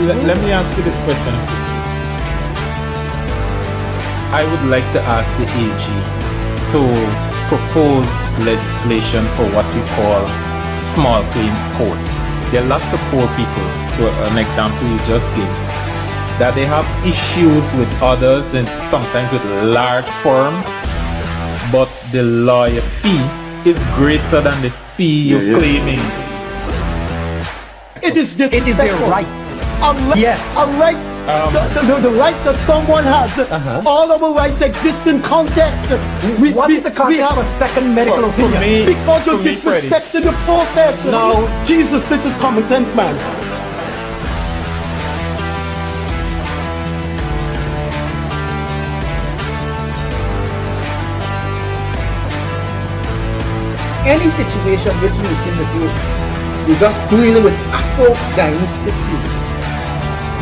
let me ask you this question. I would like to ask the AG to propose legislation for what we call small claims court. There are lots of poor people, to an example you just gave, that they have issues with others and sometimes with large firms, but the lawyer fee is greater than the fee you're claiming. It is their right. Yes. The right that someone has. All our rights exist in context. What is the context of a second medical opinion? Because you're disrespecting the process. No. Jesus, this is common sense, man. Any situation which you seem to do, you're just dealing with Afro-Guyanese issues.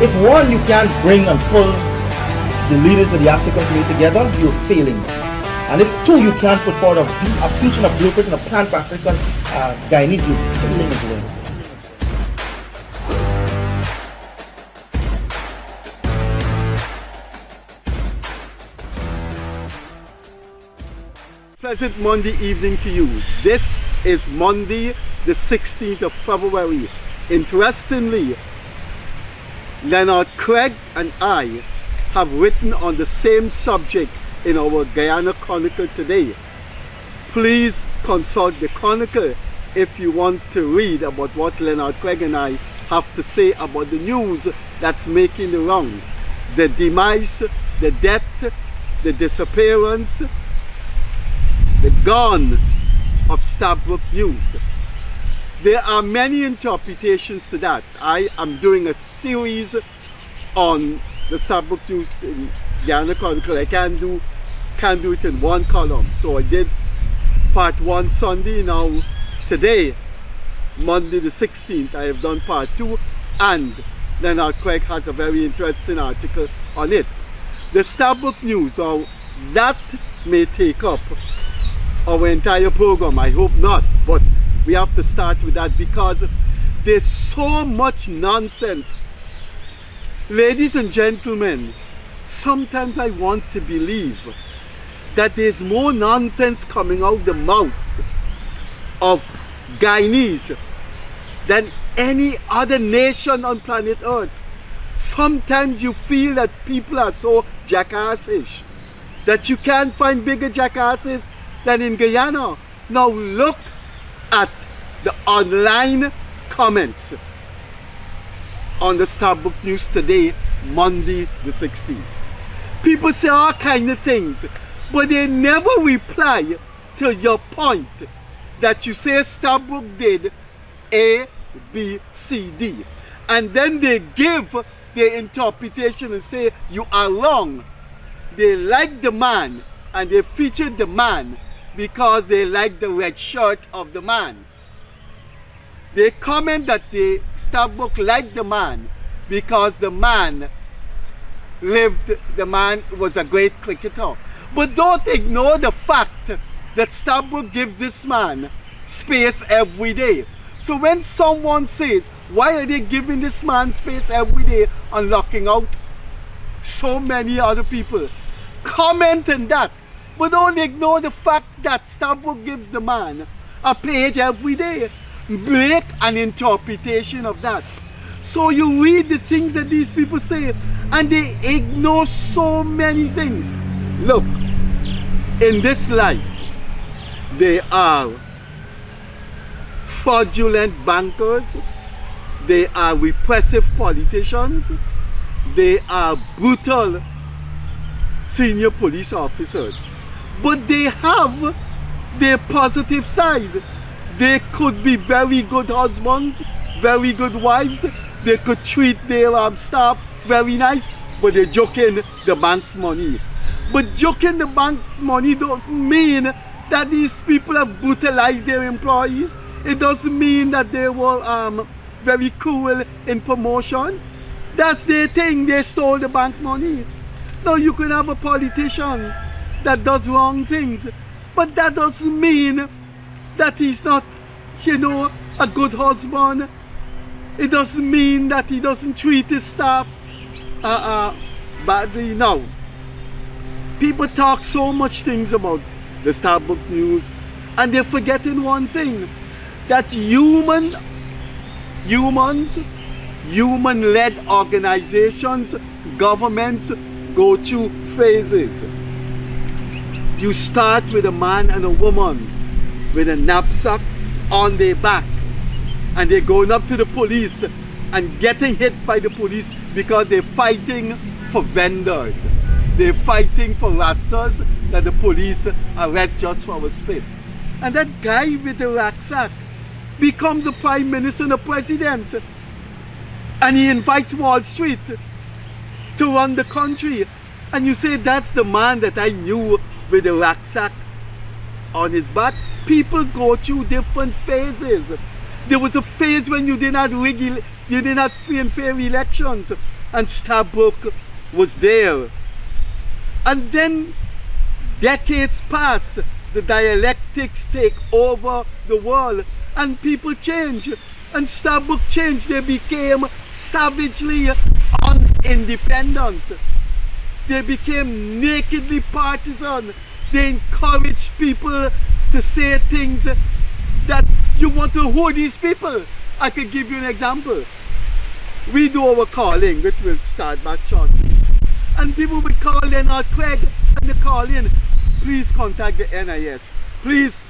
If one, you can't bring and pull the leaders of the African community together, you're failing. And if two, you can't put forward a future, a blueprint, and a plan for African Guyanese, you're failing as well. Pleasant Monday evening to you. This is Monday, the 16th of February. Interestingly, Leonard Craig and I have written on the same subject in our Guyana Chronicle today. Please consult the Chronicle if you want to read about what Leonard Craig and I have to say about the news that's making the round. The demise, the death, the disappearance, the gone of Stabroek News. There are many interpretations to that. I am doing a series on the Stabroek News in Guyana Chronicle. I can't do it in one column. So I did part 1 Sunday. Now today, Monday the 16th, I have done part 2, and Leonard Craig has a very interesting article on it. The Stabroek News, or that may take up our entire program. I hope not, but we have to start with that because there's so much nonsense. Ladies and gentlemen, sometimes I want to believe that there's more nonsense coming out the mouths of Guyanese than any other nation on planet Earth. Sometimes you feel that people are so jackassish that you can't find bigger jackasses than in Guyana. Now look at the online comments on the Stabroek News today, Monday the 16th. People say all kind of things, but they never reply to your point that you say Stabroek did A, B, C, D. And then they give their interpretation and say you are wrong. They like the man and they featured the man because they like the red shirt of the man. They comment that the Stabroek liked the man because the man was a great cricketer. But don't ignore the fact that Stabroek gives this man space every day. So when someone says, why are they giving this man space every day and locking out so many other people? Comment on that. But don't ignore the fact that Stabroek gives the man a page every day. Make an interpretation of that. So you read the things that these people say and they ignore so many things. Look, in this life, there are fraudulent bankers, there are repressive politicians, there are brutal senior police officers. But they have their positive side. They could be very good husbands, very good wives. They could treat their staff very nice, but they're joking the bank's money. But joking the bank money doesn't mean that these people have brutalized their employees. It doesn't mean that they were very cruel in promotion. That's their thing. They stole the bank money. Now you can have a politician that does wrong things, but that doesn't mean that he's not, a good husband, It doesn't mean that he doesn't treat his staff badly. Now, people talk so much things about the Stabroek News, and they're forgetting one thing, that human-led organizations, governments go through phases. You start with a man and a woman with a knapsack on their back, and they're going up to the police and getting hit by the police because they're fighting for vendors. They're fighting for rastas that the police arrest just for a spiff. And that guy with the rucksack becomes a prime minister and a president. And he invites Wall Street to run the country. And you say, that's the man that I knew with the rucksack on his back. People go through different phases. There was a phase when you did not free and fair elections, and Stabroek was there. And then decades pass, the dialectics take over the world, and people change. And Stabroek changed. They became savagely unindependent. They became nakedly partisan. They encouraged people to say things that you want to hold these people. I could give you an example. We do our calling, which will start back shortly. And people would call Leonard Craig and they call in, please contact the NIS. Please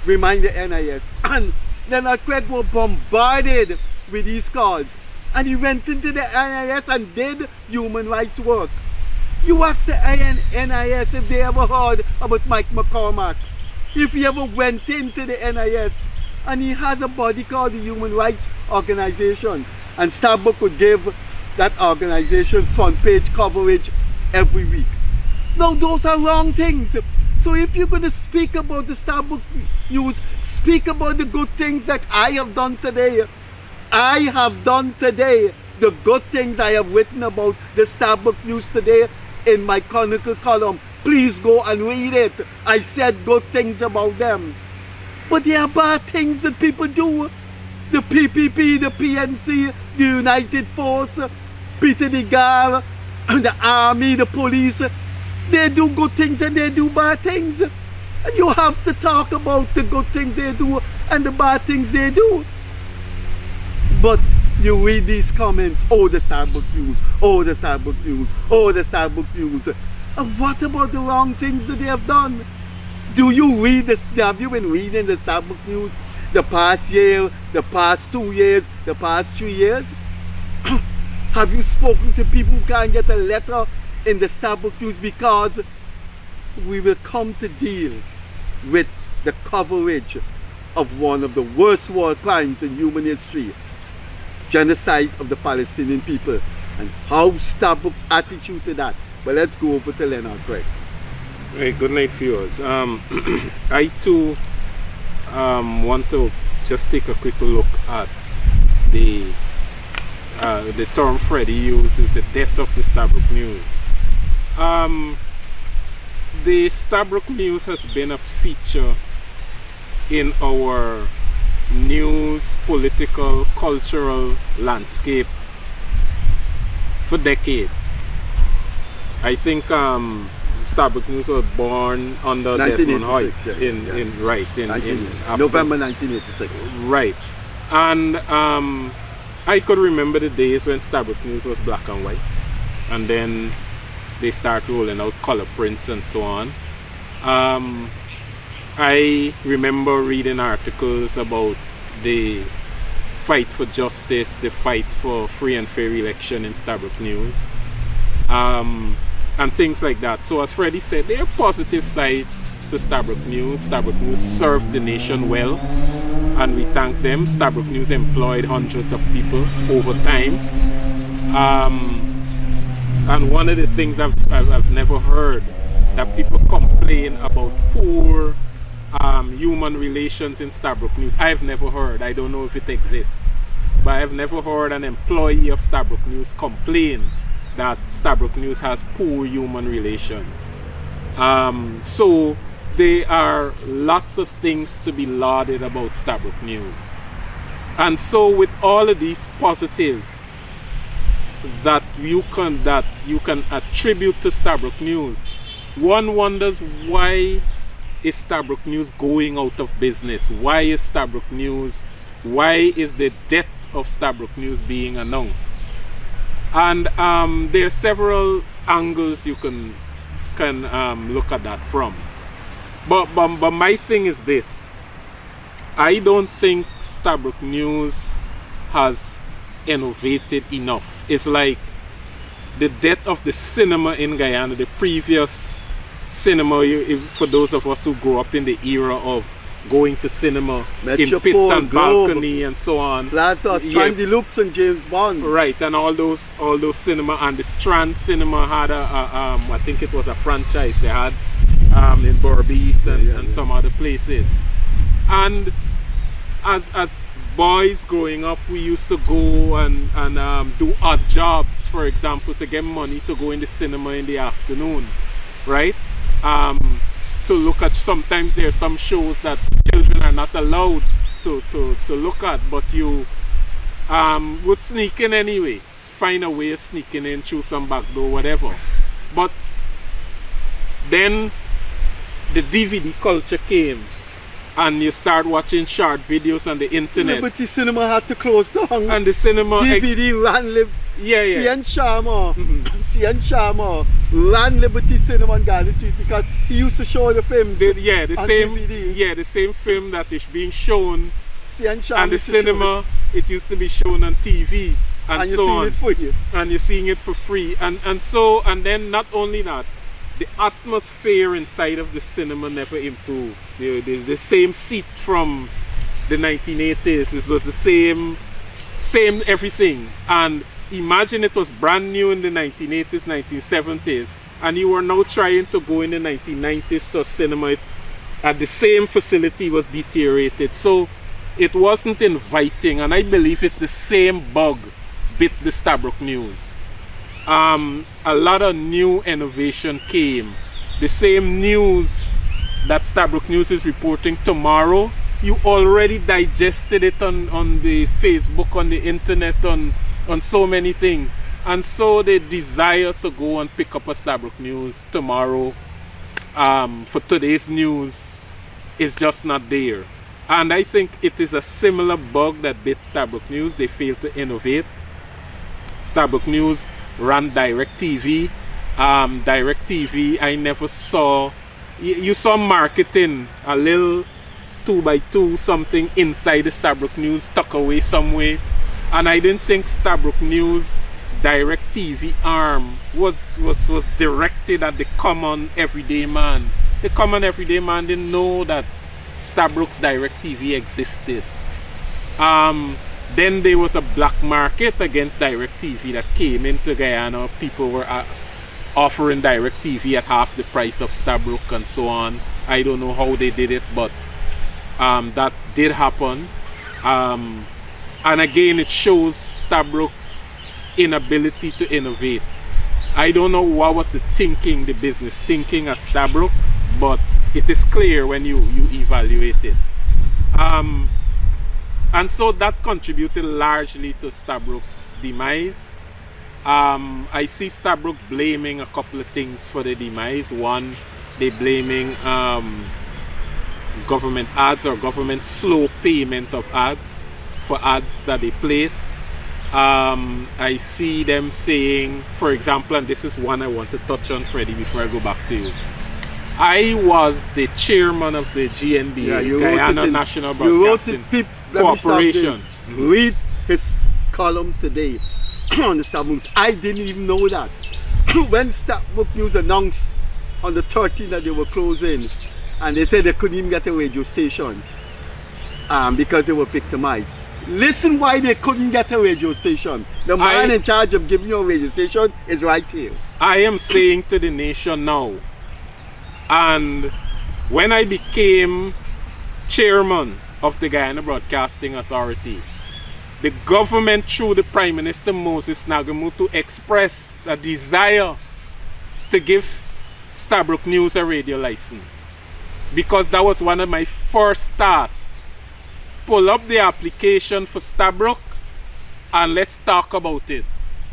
remind the NIS. And Leonard Craig was bombarded with these calls. And he went into the NIS and did human rights work. You ask the NIS if they ever heard about Mike McCormack. If he ever went into the NIS. And he has a body called the Human Rights Organization. And Stabroek would give that organization front page coverage every week. Now those are wrong things. So if you're going to speak about the Stabroek News, speak about the good things that I have done today. I have done today the good things I have written about the Stabroek News today in my Chronicle column. Please go and read it. I said good things about them. But there are bad things that people do. The PPP, the PNC, the United Force, Peter the Gar, the army, the police, they do good things and they do bad things. And you have to talk about the good things they do and the bad things they do. But you read these comments, oh the Stabroek News, oh the Stabroek News, oh the Stabroek News. And what about the wrong things that they have done? Do you read this? Have you been reading the Stabroek News the past year, the past 2 years, the past 3 years? Have you spoken to people who can't get a letter in the Stabroek News? Because we will come to deal with the coverage of one of the worst war crimes in human history, genocide of the Palestinian people, and how Stabroek's attitude to that. But let's go over to Leonard Craig. Hey, good night, viewers. I too want to just take a quick look at the term Freddie uses, the death of the Stabroek News. The Stabroek News has been a feature in our news, political, cultural landscape for decades. I think Stabroek News was born under Desmond Hoyt in November 1986. Right. And I could remember the days when Stabroek News was black and white, and then they start rolling out color prints and so on. I remember reading articles about the fight for justice, the fight for free and fair election in Stabroek News, and things like that. So as Freddie said, there are positive sides to Stabroek News. Stabroek News served the nation well, and we thank them. Stabroek News employed hundreds of people over time. And one of the things I've never heard that people complain about poor human relations in Stabroek News. I've never heard. I don't know if it exists, but I've never heard an employee of Stabroek News complain that Stabroek News has poor human relations. So there are lots of things to be lauded about Stabroek News. And so with all of these positives that you can attribute to Stabroek News, one wonders, why is Stabroek News going out of business? Why is Stabroek News, why is the death of Stabroek News being announced? And there are several angles you can look at that from. But my thing is this: I don't think Stabroek News has innovated enough. It's like the death of the cinema in Guyana, the previous cinema, for those of us who grew up in the era of going to cinema in pit and balcony and so on. Plaza, Strandy Loops and James Bond. Right, and all those cinema, and the Strand Cinema had I think it was a franchise they had in Berbice and some other places. And as boys growing up, we used to go and do odd jobs, for example, to get money to go in the cinema in the afternoon, right? To look at, sometimes there are some shows that children are not allowed to look at, but you would sneak in anyway, find a way of sneaking in through some back door, whatever. But then the DVD culture came, and you start watching short videos on the internet. Liberty Cinema had to close down. And the cinema DVD ran CN Sharma. CN Sharma ran Liberty Cinema on Garden Street because he used to show the films. the on same DVD. the same film that is being shown CN Sharma and the used to show cinema, it used to be shown on TV and you're so seeing on. it for you. And you're seeing it for free, and then not only that, the atmosphere inside of the cinema never improved. The same seat from the 1980s, it was the same everything. And imagine it was brand new in the 1980s, 1970s, and you were now trying to go in the 1990s to a cinema at the same facility was deteriorated. So it wasn't inviting, and I believe it's the same bug bit the Stabroek News. A lot of new innovation came. The same news that Stabroek News is reporting tomorrow, you already digested it on the Facebook, on the internet, on so many things. And so the desire to go and pick up a Stabroek News tomorrow for today's news is just not there. And I think it is a similar bug that bit Stabroek News. They failed to innovate. Stabroek News ran DirecTV. DirecTV, I never saw. You saw marketing, a little 2x2 something inside the Stabroek News, tucked away somewhere. And I didn't think Stabroek News DirecTV arm was directed at the common everyday man. The common everyday man didn't know that Stabroek's DirecTV existed. Then there was a black market against DirecTV that came into Guyana. People were offering DirecTV at half the price of Stabroek and so on. I don't know how they did it, but that did happen. And again, it shows Stabroek's inability to innovate. I don't know what was the business thinking at Stabroek, but it is clear when you evaluate it. And so that contributed largely to Stabroek's demise. I see Stabroek blaming a couple of things for the demise. One, they're blaming government ads or government slow payment of ads for ads that they place. I see them saying, for example, and this is one I want to touch on, Freddie, before I go back to you. I was the chairman of the GNBA, Guyana National Broadcasting Corporation. Read his column today on the Stabroek News. I didn't even know that. When Stabroek News announced on the 13th that they were closing, and they said they couldn't even get a radio station because they were victimized. Listen why they couldn't get a radio station. The man in charge of giving you a radio station is right here. I am saying to the nation now, and when I became chairman of the Guyana Broadcasting Authority, the government through the Prime Minister Moses Nagamutu expressed a desire to give Stabroek News a radio license, because that was one of my first tasks, pull up the application for Stabroek and let's talk about it.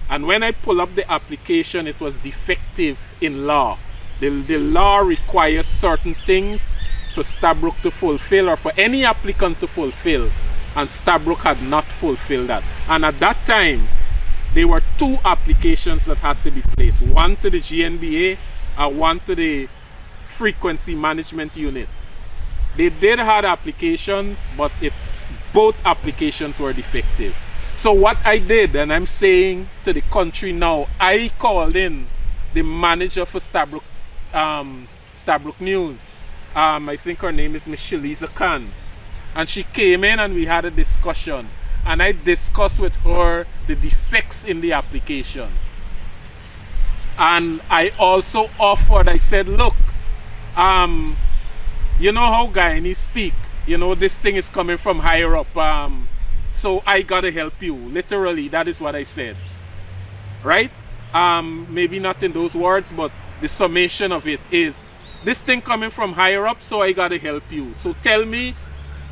And when I pull up the application, it was defective in law. The law requires certain things for Stabroek to fulfill, or for any applicant to fulfill, and Stabroek had not fulfilled that. And at that time, there were 2 applications that had to be placed, one to the GNBA and one to the Frequency Management Unit. They did have applications, but both applications were defective. So what I did, and I'm saying to the country now, I called in the manager for Stabroek News. I think her name is Miss Shaliza Khan. And she came in and we had a discussion. And I discussed with her the defects in the application. And I also offered, I said, look, you know how Guyanese speak. You know, this thing is coming from higher up. So I gotta help you. Literally, that is what I said. Right? Maybe not in those words, but the summation of it is, this thing coming from higher up, so I gotta help you. So tell me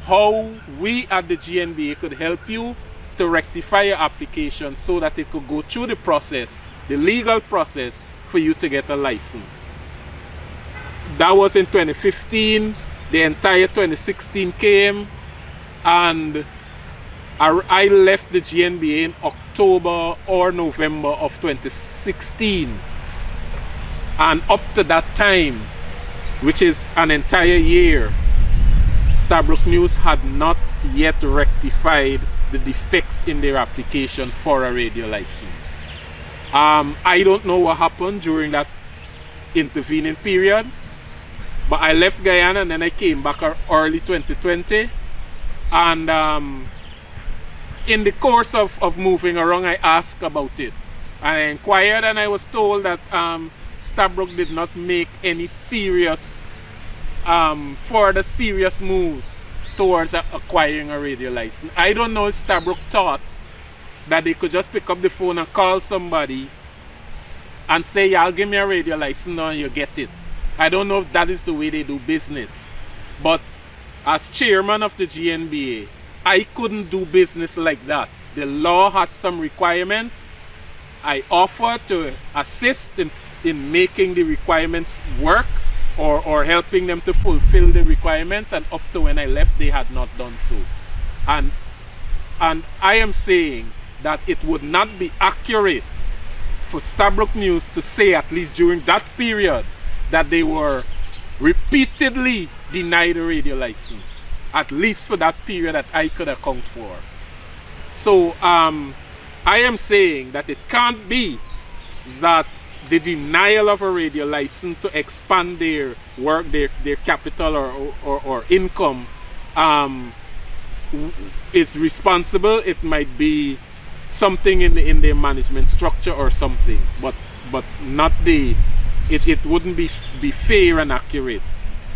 how we at the GNBA could help you to rectify your application so that it could go through the process, the legal process, for you to get a license. That was in 2015. The entire 2016 came, and I left the GNBA in October or November of 2016. And up to that time, which is an entire year, Stabroek News had not yet rectified the defects in their application for a radio license. I don't know what happened during that intervening period, but I left Guyana and then I came back early 2020. And in the course of moving around, I asked about it. And I inquired, and I was told that Stabroek did not make any serious, further serious moves towards acquiring a radio license. I don't know if Stabroek thought that they could just pick up the phone and call somebody and say, "Y'all give me a radio license and you get it." I don't know if that is the way they do business. But as chairman of the GNBA, I couldn't do business like that. The law had some requirements. I offered to assist in making the requirements work, or helping them to fulfill the requirements, and up to when I left, they had not done so. And I am saying that it would not be accurate for Stabroek News to say, at least during that period, that they were repeatedly denied a radio license, at least for that period that I could account for. So I am saying that it can't be that the denial of a radio license to expand their work, their capital or income is responsible. It might be something in their management structure or something, but not the. It wouldn't be fair and accurate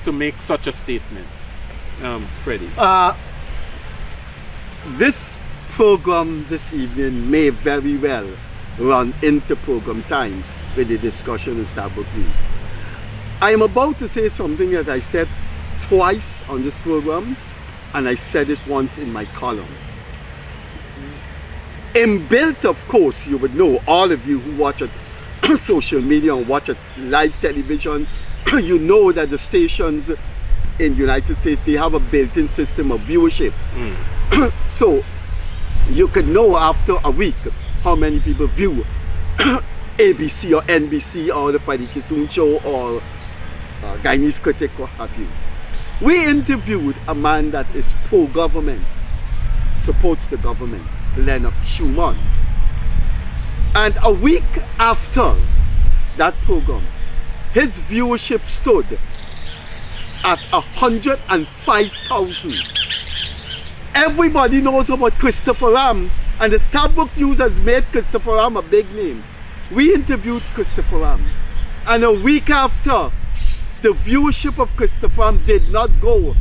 to make such a statement. Freddie. This program this evening may very well run into program time with the discussion in Stabroek News. I am about to say something that I said twice on this program, and I said it once in my column. Inbuilt, of course, you would know, all of you who watch it social media and watch it live television, you know that the stations in the United States, they have a built-in system of viewership. So you could know after a week how many people view ABC or NBC or the Freddie Kissoon show or Guyanese Critic, what have you. We interviewed a man that is pro-government, supports the government, Leonard Craig. And a week after that program, his viewership stood at 105,000. Everybody knows about Christopher Ram, and the Stabroek News has made Christopher Ram a big name. We interviewed Christopher Ram, and a week after, the viewership of Christopher Ram did not go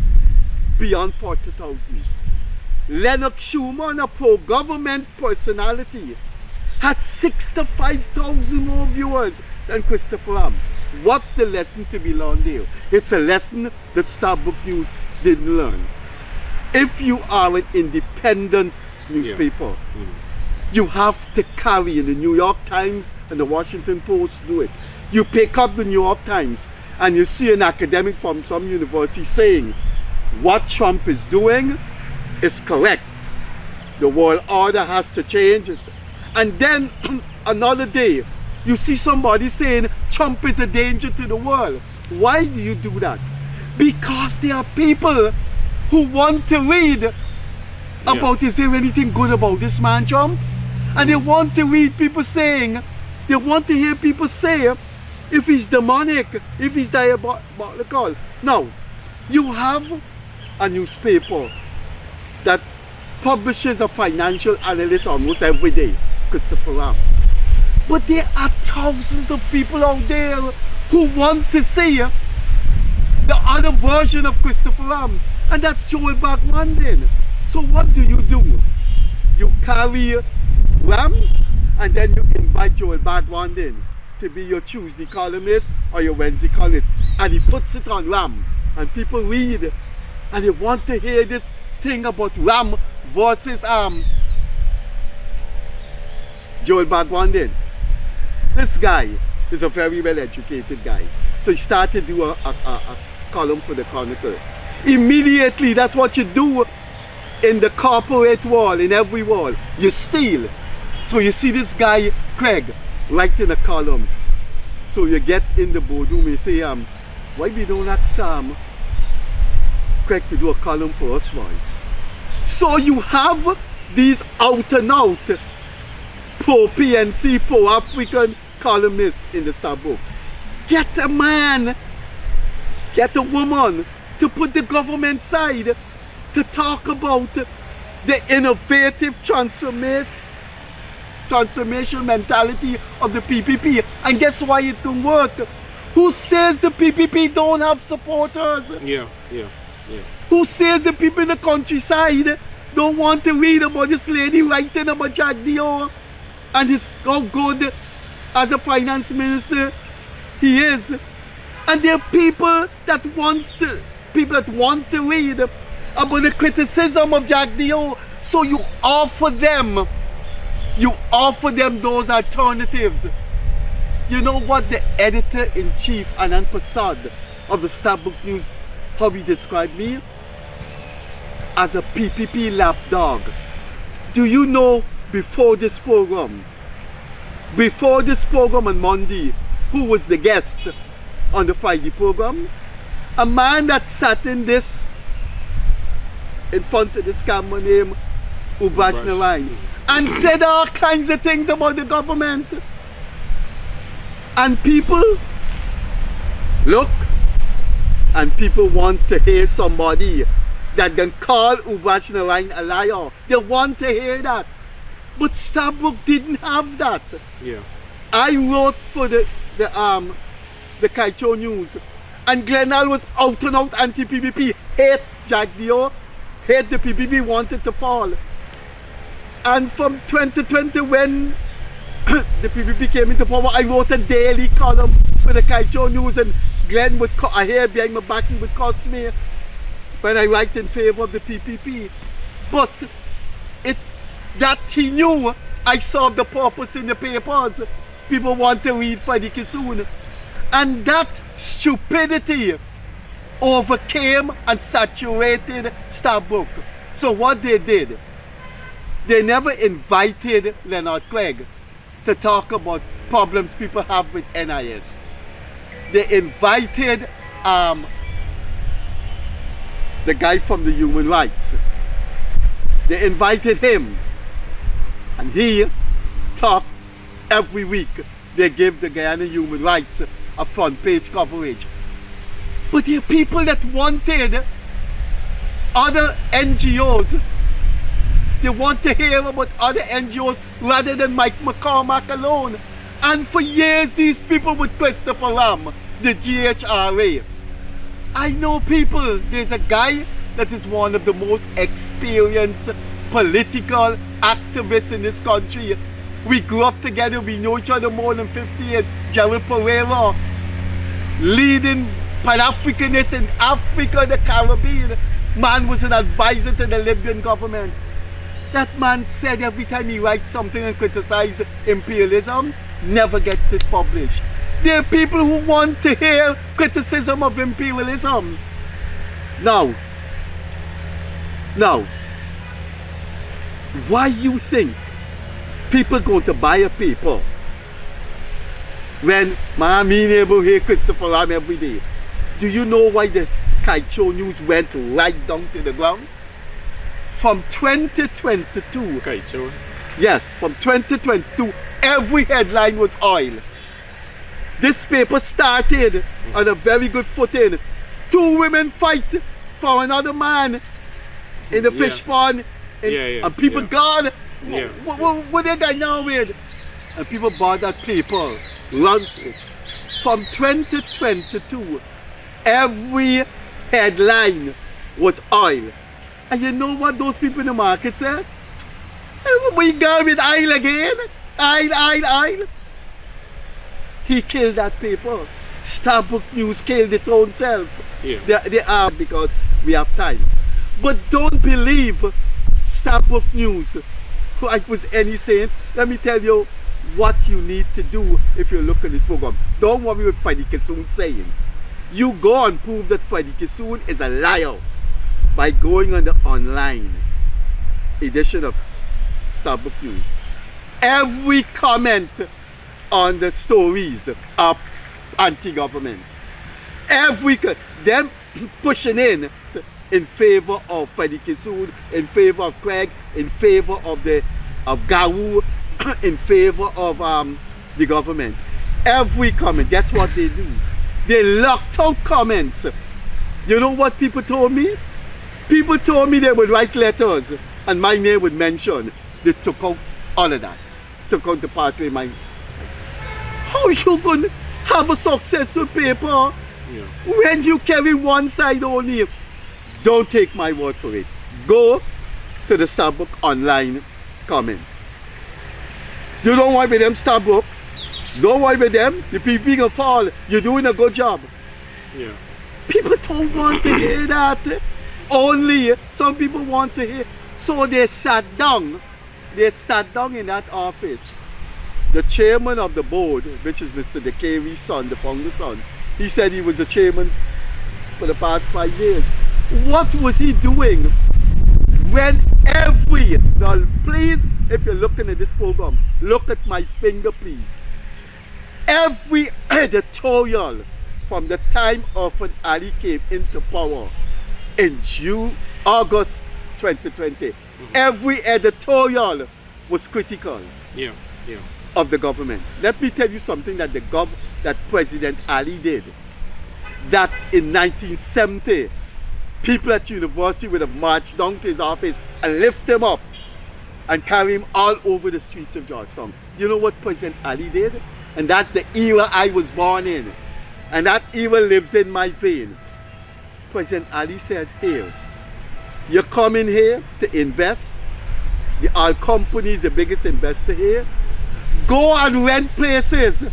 beyond 40,000. Leonard Craig, a pro-government personality, had 65,000 more viewers than Christopher Ram. What's the lesson to be learned there? It's a lesson that Stabroek News didn't learn. if you are an independent newspaper, you have to carry, and the New York Times and the Washington Post do it. You pick up the New York Times and you see an academic from some university saying what Trump is doing is correct. The world order has to change. And then another day, you see somebody saying Trump is a danger to the world. Why do you do that? Because there are people who want to read about, is there anything good about this man Trump? And they want to read people saying, they want to hear people say if he's demonic, if he's diabolical. Now, you have a newspaper that publishes a financial analyst almost every day, Christopher Ram. But there are thousands of people out there who want to see the other version of Christopher Ram, and that's Joel Bagwandin. So what do? You carry Ram, and then you invite Joel Bagwandin to be your Tuesday columnist or your Wednesday columnist, and he puts it on Ram, and people read, and they want to hear this thing about Ram versus Joel Bagwandin. This guy is a very well-educated guy, so he started to do a column for the Chronicle. Immediately, that's what you do in the corporate world, in every world. You steal. So you see this guy, Craig, writing a column. So you get in the boardroom and you say, why we don't ask Craig to do a column for us, why? So you have these out and out pro-PNC, pro-African columnists in the stabroek. Get a man, get a woman to put the government side, to talk about the innovative transformation mentality of the PPP. And guess why it can work? Who says the PPP don't have supporters? Who says the people in the countryside don't want to read about this lady writing about Jack Dio and how good as a finance minister he is? And there are people that want to read about the criticism of Jack Dio. So you offer them those alternatives. You know what the editor-in-chief, Anand Prasad of the Stabroek News, how he described me? As a PPP lapdog. Do you know, before this program on Monday, who was the guest on the Friday program? A man that sat in front of this camera named Ubash Narayan and said all kinds of things about the government. And people look, and people want to hear somebody that can call Ubash Narayan a liar. They want to hear that. But Stabroek didn't have that. I wrote for the Kaicho News, and Glenal was out and out anti-PPP, hate Jack Dio, hate the PPP, wanted to fall. And from 2020, when the PPP came into power, I wrote a daily column for the Kaicho News, and Glenn would a hair behind my back, he would curse me when I write in favor of the PPP. But that he knew I solved the purpose in the papers. People want to read Freddie Kissoon. And that stupidity overcame and saturated Stabroek. So what they did, they never invited Leonard Craig to talk about problems people have with NIS. They invited the guy from the human rights. They invited him, and he talked every week. They gave the Guyana human rights a front page coverage. But there are people that wanted other NGOs. They want to hear about other NGOs rather than Mike McCormack alone. And for years, these people with Christopher Ram, the GHRA. I know people. There's a guy that is one of the most experienced political activists in this country. We grew up together. We know each other more than 50 years. Gerald Pereira, leading Pan-Africanists in Africa, the Caribbean. Man was an advisor to the Libyan government. That man said every time he writes something and criticizes imperialism, never gets it published. There are people who want to hear criticism of imperialism. Now, why you think people go to buy a paper when my neighbor here Christopher Ram every day? Do you know why the Kite Show News went right down to the ground? From 2022, Kite Show. yes, from 2022, every headline was oil. This paper started on a very good footing. 2 women fight for another man in the fish pond. And people gone. What they got now with? And people bought that paper. Run from 2022, every headline was oil. And you know what those people in the market said? We go with oil again. Oil. He killed that paper. Stabroek News killed its own self. Yeah. They are, because we have time. But don't believe Stabroek News like was any saint. Let me tell you what you need to do if you look at this program. Don't worry what Freddie Kissoon saying. You go and prove that Freddie Kissoon is a liar by going on the online edition of Stabroek News. Every comment on the stories are anti-government. Them pushing in favor of Freddie Kissoon, in favor of Craig, in favor of Gawu, in favor of the government. Every comment, that's what they do. They locked out comments. You know what people told me? People told me they would write letters and my name would mention. They took out all of that. Took out the part where my... How you gonna have a successful paper when you carry one side only? Don't take my word for it. Go to the Stabroek online comments. You don't want with them Stabroek. Don't worry with them. The people gonna fall. You're doing a good job. Yeah. People don't want to hear that. Only some people want to hear. So they sat down. They sat down in that office. The chairman of the board, which is Mr. Dekeri's son, the founder's son, he said he was the chairman for the past 5 years. What was he doing when now please, if you're looking at this program, look at my finger please. Every editorial from the time Orphan Ali came into power in August 2020, every editorial was critical of the government. Let me tell you something that that President Ali did. That in 1970, people at university would have marched down to his office and lift him up and carry him all over the streets of Georgetown. You know what President Ali did? And that's the era I was born in. And that era lives in my vein. President Ali said, here, you're coming here to invest. The oil company is the biggest investor here. Go and rent places.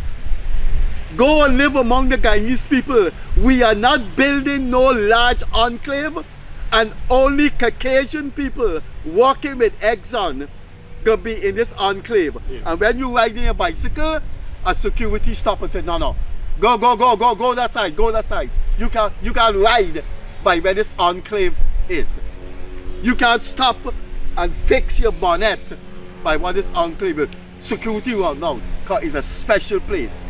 Go and live among the Guyanese people. We are not building no large enclave, and only Caucasian people working with Exxon gonna be in this enclave. And when you riding a bicycle, a security stop and say, no, go that side. You can't ride by where this enclave is. You can't stop and fix your bonnet by what this enclave is. Security run out, because it's a special place.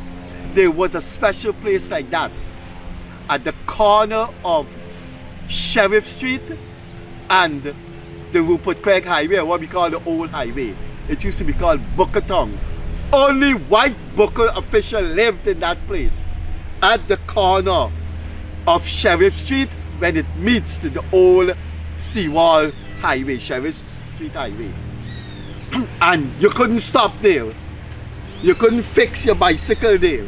There was a special place like that at the corner of Sheriff Street and the Rupert Craig Highway, what we call the old highway. It used to be called Bookertown. Only white Booker official lived in that place at the corner of Sheriff Street when it meets to the old Seawall Highway, Sheriff Street Highway. And you couldn't stop there. You couldn't fix your bicycle there.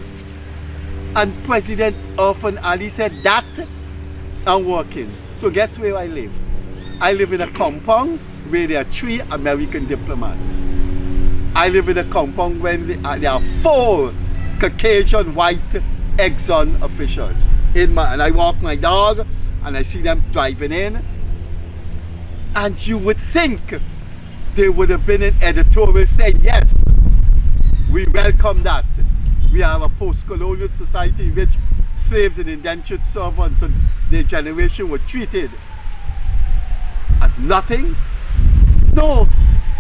And President Orphan Ali said, that I'm working. So guess where I live? I live in a compound where there are 3 American diplomats. I live in a compound where there are 4 Caucasian white Exxon officials. And I walk my dog and I see them driving in. And you would think there would have been an editorial saying, yes, we welcome that. We have a post-colonial society in which slaves and indentured servants and their generation were treated as nothing. No,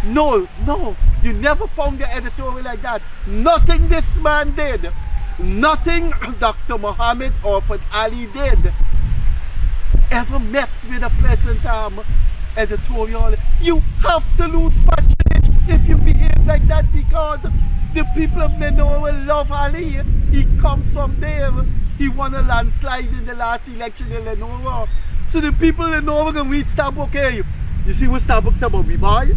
no, no. You never found the editorial like that. Nothing this man did, nothing Dr. Muhammad Orford Ali did ever met with a pleasant editorial. You have to lose patronage if you behave like that, because the people of Lenora love Ali. He comes from there. He won a landslide in the last election in Lenora. So the people in Lenora can read Stabroek. Hey, you see what Stabroek's about? We buy.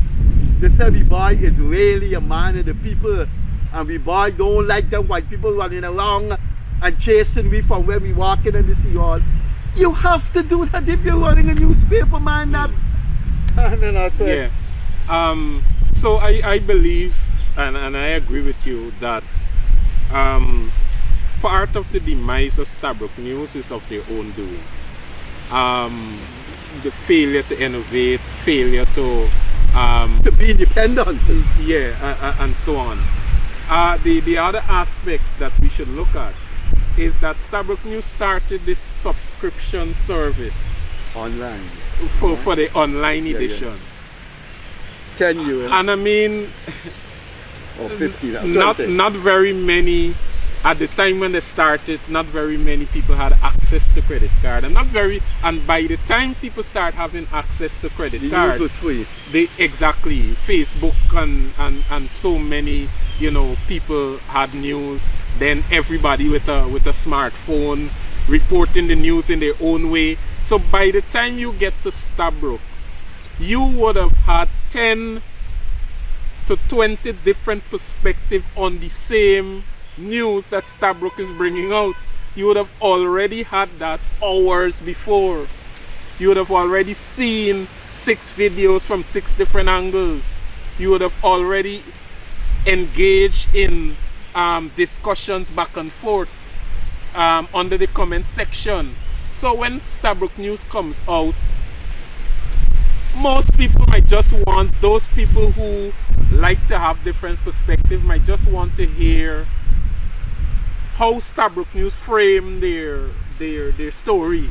They say we buy is really a man of the people, and we buy don't like them white people running around and chasing me from where we walking in the sea hall. You have to do that if you're running a newspaper, man. That yeah. So I believe and I agree with you that part of the demise of Stabroek News is of their own doing. The failure to innovate, failure to be independent. Yeah, and so on. The other aspect that we should look at is that Stabroek News started this subscription service online for the online edition. 10 euros. And I mean, or 50. Not very many at the time when they started. Not very many people had access to credit card, and by the time people start having access to credit cards, the news was free. Exactly, Facebook and so many, people had news. Then everybody with a smartphone reporting the news in their own way. So by the time you get to Stabroek, you would have had 10 to 20 different perspectives on the same news that Stabroek is bringing out. You would have already had that hours before. You would have already seen 6 videos from 6 different angles. You would have already engaged in discussions back and forth under the comment section. So when Stabroek News comes out, most people might just want, those people who like to have different perspectives might just want to hear how Stabroek News frame their story,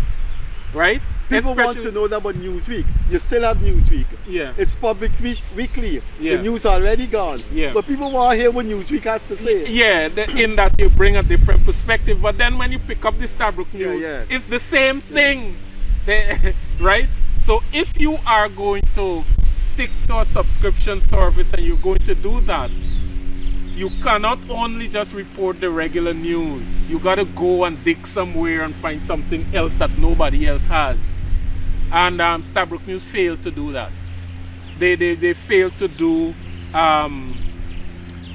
right? People want to know about Newsweek. You still have Newsweek. Yeah. It's public weekly. Yeah. The news already gone. Yeah. But people want to hear what Newsweek has to say. Yeah, in that you bring a different perspective. But then when you pick up the Stabroek News, it's the same thing, right? So if you are going to stick to a subscription service and you're going to do that, you cannot only just report the regular news. You got to go and dig somewhere and find something else that nobody else has. And Stabroek News failed to do that. They failed to do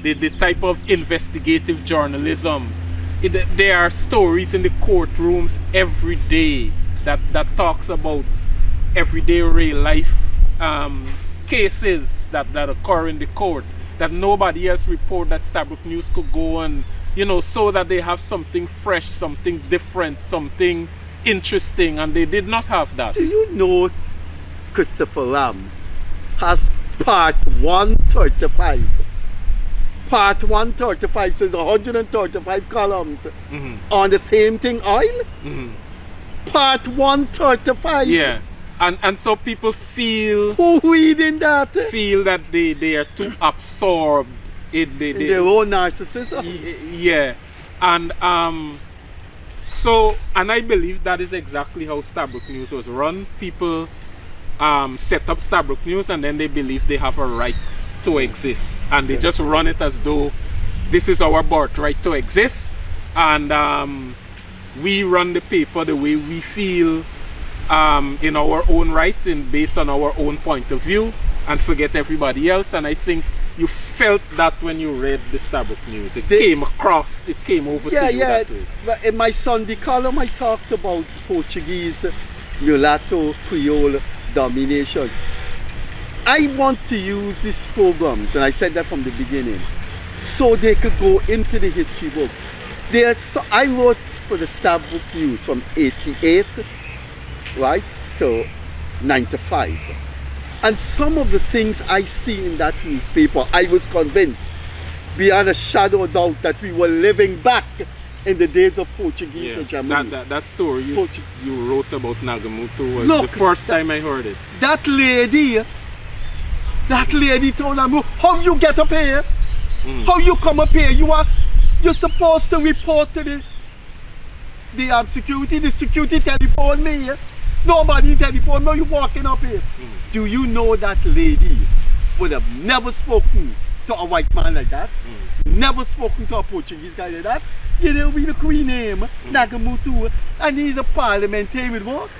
the type of investigative journalism. There are stories in the courtrooms every day that talks about everyday real life cases that occur in the court that nobody else report, that Stabroek News could go and, so that they have something fresh, something different, something interesting, and they did not have that. Do you know Christopher Lamb has part 135? Part 135 says 135 columns on the same thing, oil? Part 135. Yeah. And so people feel who reading that? Feel that they are too absorbed in their own narcissism. Yeah. And and I believe that is exactly how Stabroek News was run. People set up Stabroek News and then they believe they have a right to exist. And they just run it as though this is our birthright to exist. And we run the paper the way we feel in our own right and based on our own point of view, and forget everybody else. And I think you felt that when you read the Stabroek News. It came over to you that way. But in my Sunday column I talked about Portuguese, mulatto, Creole domination. I want to use these programs, and I said that from the beginning, so they could go into the history books. I wrote for the Stabroek News from 88 right to 95. And some of the things I see in that newspaper, I was convinced beyond a shadow of doubt that we were living back in the days of Portuguese hegemony. That story you wrote about Nagamutu was Look, the first time I heard it. That lady told them, how you get up here? How you come up here? You're supposed to report to the security. The security telephone me. Nobody telephone me. You walking up here. Do you know that lady would have never spoken to a white man like that? Never spoken to a Portuguese guy like that? You know, we the queen name, Nagamutu, and he's a parliamentarian with what?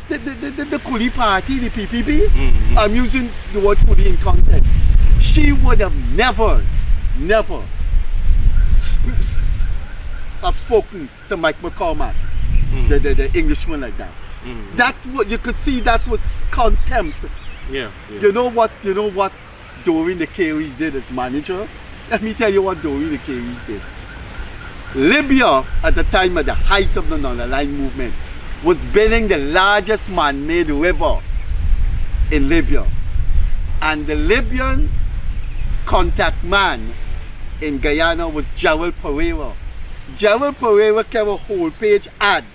The Kuli party, the PPP. I'm using the word Kuli in context. She would have never have spoken to Mike McCormack, the Englishman like that. That you could see that was contempt. Yeah. You know what Doreen the Careys did as manager? Let me tell you what Doreen the Careys did. Libya, at the time, at the height of the non-aligned movement, was building the largest man-made river in Libya. And the Libyan contact man in Guyana was Gerald Pereira. Gerald Pereira gave a whole page ad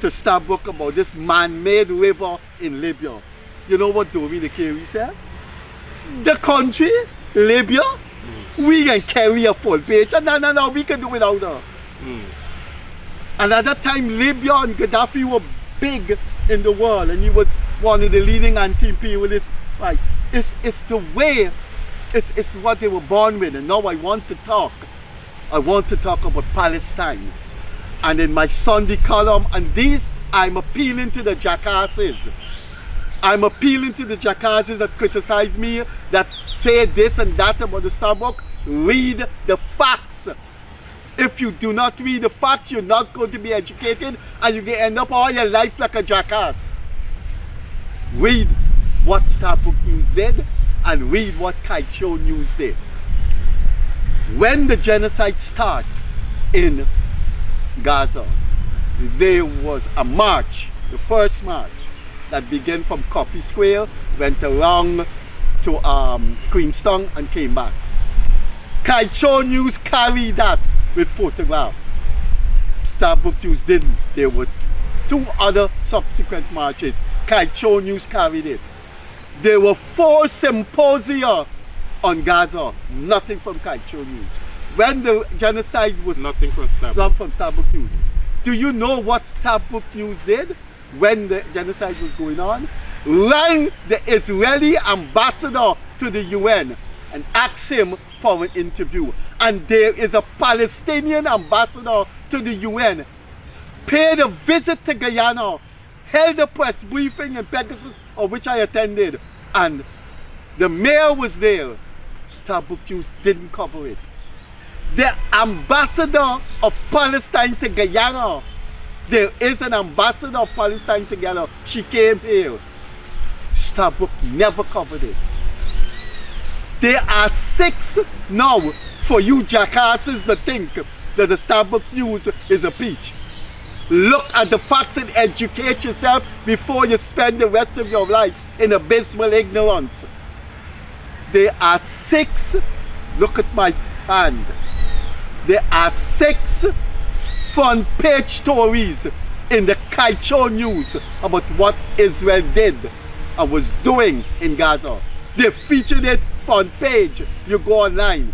to Stabroek about this man-made river in Libya. You know what Doreen the Carey said? The country, Libya, we can carry a full page, and no, we can do without her. And at that time, Libya and Gaddafi were big in the world, and he was one of the leading anti-imperialists. Right? It's the way, it's what they were born with. And now I want to talk about Palestine. And in my Sunday column, and these, I'm appealing to the jackasses. I'm appealing to the jackasses that criticize me, that say this and that about the Stabroek. Read the facts. If you do not read the facts, you're not going to be educated, and you can end up all your life like a jackass. Read what Stabroek News did, and read what Kaicho News did. When the genocide started in Gaza, there was a march, the first march, that began from Coffee Square, went around to Queenstown and came back. Kaicho News carried that with photograph. Stabroek News didn't. There were 2 other subsequent marches. Kaicho News carried it. There were 4 symposia on Gaza. Nothing from Kaicho News. When the genocide was... Nothing from Stabroek. Not from Stabroek News. Do you know what Stabroek News did when the genocide was going on? Rang the Israeli ambassador to the UN and asked him for an interview. And there is a Palestinian ambassador to the UN, paid a visit to Guyana, held a press briefing in Pegasus, of which I attended, and the mayor was there. Stabroek News didn't cover it. The ambassador of Palestine to Guyana, there is an ambassador of Palestine to Guyana. She came here. Stabroek never covered it. There are 6 now for you jackasses that think that the Stabroek News is a peach. Look at the facts and educate yourself before you spend the rest of your life in abysmal ignorance. There are 6, look at my hand, there are 6 front page stories in the Kaicho News about what Israel did and was doing in Gaza. They featured it front page. You go online.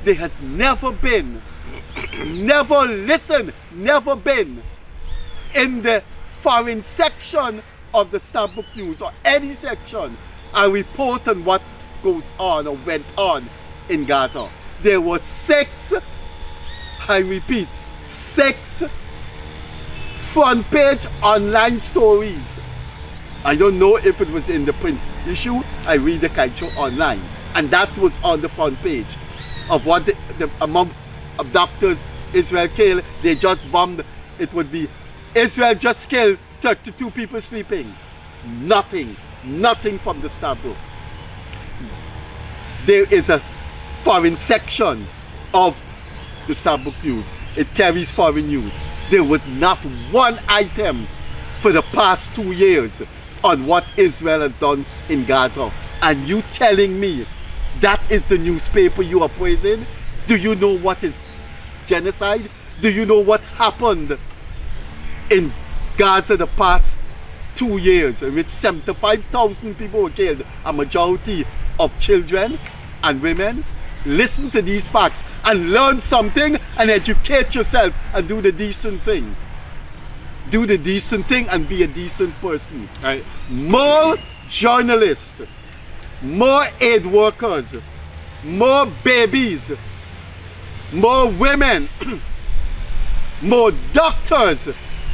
There has never been, never been in the foreign section of the Stabroek News or any section a report on what goes on or went on in Gaza. There were 6, I repeat, 6 front page online stories. I don't know if it was in the print issue. I read the Kaicho online, and that was on the front page of what the among abductors Israel killed. They just bombed. It would be Israel just killed 32 people sleeping. Nothing from the Stabroek. There is a foreign section of the Stabroek News. It carries foreign news. There was not one item for the past 2 years on what Israel has done in Gaza. And you telling me that is the newspaper you are praising? Do you know what is genocide? Do you know what happened in Gaza the past 2 years, in which 75,000 people were killed, a majority of children and women? Listen to these facts and learn something and educate yourself and do the decent thing. Do the decent thing and be a decent person. More journalists, more aid workers, more babies, more women, more doctors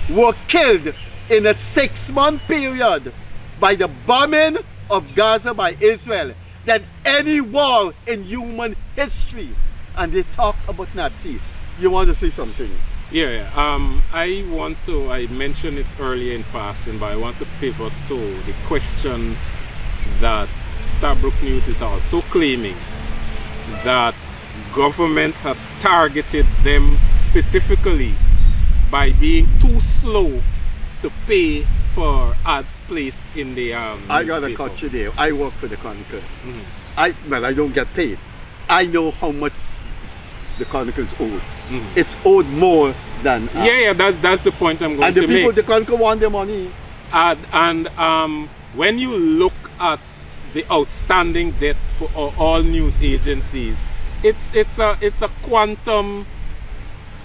were killed in a 6-month period by the bombing of Gaza by Israel than any war in human history. And they talk about Nazi. You want to say something? Yeah. I mentioned it earlier in passing, but I want to pivot to the question that Stabroek News is also claiming that government has targeted them specifically by being too slow to pay for ads placed in the I gotta newspaper. cut you there. I work for the Chronicle. Mm-hmm. I don't get paid. I know how much the Chronicle is owed. Mm-hmm. It's owed more than That's the point I'm going and the to people make. the Chronicle want their money. When you look at the outstanding debt for all news agencies, it's a quantum.